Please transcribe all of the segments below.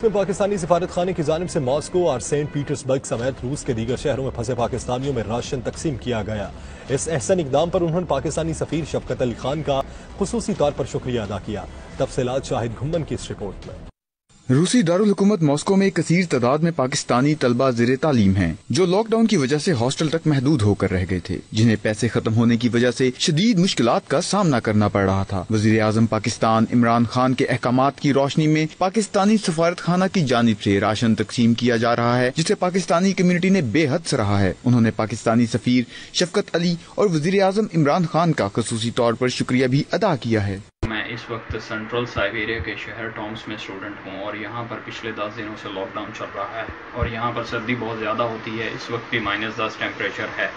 میں پاکستانی سفارت خانے کی جانب سے ماسکو اور سینٹ پیٹرزبرگ سمیت روس کے دیگر شہروں میں پھنسے پاکستانیوں میں راشن تقسیم کیا گیا۔ اس احسن اقدام پر انہوں نے پاکستانی سفیر شفقت علی خان کا خصوصی طور پر شکریہ ادا کیا۔ تفصیلات شاہد گھمن کی اس رپورٹ میں۔ روسی دارالحکومت ماسکو میں کثیر تعداد میں پاکستانی طلبہ زیر تعلیم ہیں جو لاک ڈاؤن کی وجہ سے ہاسٹل تک محدود ہو کر رہ گئے تھے، جنہیں پیسے ختم ہونے کی وجہ سے شدید مشکلات کا سامنا کرنا پڑ رہا تھا۔ وزیر اعظم پاکستان عمران خان کے احکامات کی روشنی میں پاکستانی سفارت خانہ کی جانب سے راشن تقسیم کیا جا رہا ہے، جسے پاکستانی کمیونٹی نے بے حد سراہا ہے۔ انہوں نے پاکستانی سفیر شفقت علی اور وزیر اعظم عمران خان کا خصوصی طور پر شکریہ بھی ادا کیا ہے۔ میں اس وقت سینٹرل سائبیریا کے شہر ٹامس میں اسٹوڈنٹ ہوں اور یہاں پر پچھلے 10 دنوں سے لاک ڈاؤن چل رہا ہے اور یہاں پر سردی بہت زیادہ ہوتی ہے۔ اس وقت بھی -10 ٹیمپریچر ہے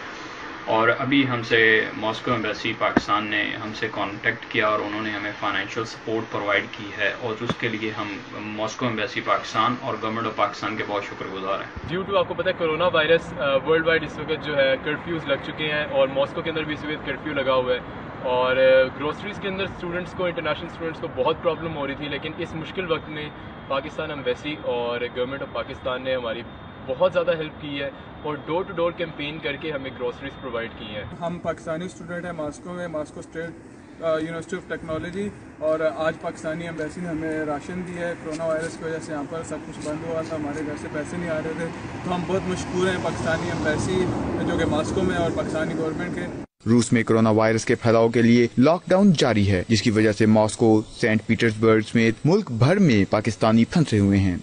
اور ابھی ہم سے ماسکو ایمبیسی پاکستان نے ہم سے کانٹیکٹ کیا اور انہوں نے ہمیں فائنینشیل سپورٹ پرووائڈ کی ہے اور اس کے لیے ہم ماسکو ایمبیسی پاکستان اور گورنمنٹ آف پاکستان کے بہت شکر گزار ہیں۔ ڈیو ٹو آپ کو پتہ ہے کورونا وائرس ورلڈ وائڈ اس وقت جو ہے کرفیوز لگ چکے ہیں اور ماسکو کے اندر بھی اس وقت کرفیو لگا ہوا ہے اور گروسریز کے اندر اسٹوڈنٹس کو انٹرنیشنل اسٹوڈنٹس کو بہت پرابلم ہو رہی تھی، لیکن اس مشکل وقت میں پاکستان ایمبیسی اور گورنمنٹ آف پاکستان نے ہماری بہت زیادہ ہیلپ کی ہے اور ڈور ٹو ڈور کیمپین کر کے ہمیں گروسریز پرووائڈ کی ہیں۔ ہم پاکستانی اسٹوڈنٹ ہیں ماسکو میں، Moscow state university of technology, اور آج پاکستانی ایمبیسی نے ہمیں راشن دیا ہے۔ کرونا وائرس کی وجہ سے یہاں پر سب کچھ بند ہوا تھا، ہمارے گھر سے پیسے نہیں آ رہے تھے، تو ہم بہت مشکور ہیں پاکستانی ایمبیسی جو کہ ماسکو میں اور پاکستانی گورنمنٹ کے۔ روس میں کرونا وائرس کے پھیلاؤ کے لیے لاک ڈاؤن جاری ہے، جس کی وجہ سے ماسکو، سینٹ پیٹرزبرگ سمیت ملک بھر میں پاکستانی پھنسے ہوئے ہیں۔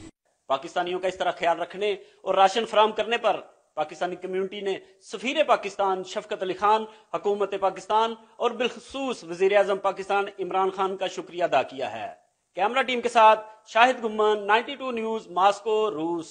پاکستانیوں کا اس طرح خیال رکھنے اور راشن فراہم کرنے پر پاکستانی کمیونٹی نے سفیر پاکستان شفقت علی خان، حکومت پاکستان اور بالخصوص وزیر اعظم پاکستان عمران خان کا شکریہ ادا کیا ہے۔ کیمرہ ٹیم کے ساتھ شاہد گھمن، 92 نیوز، ماسکو، روس۔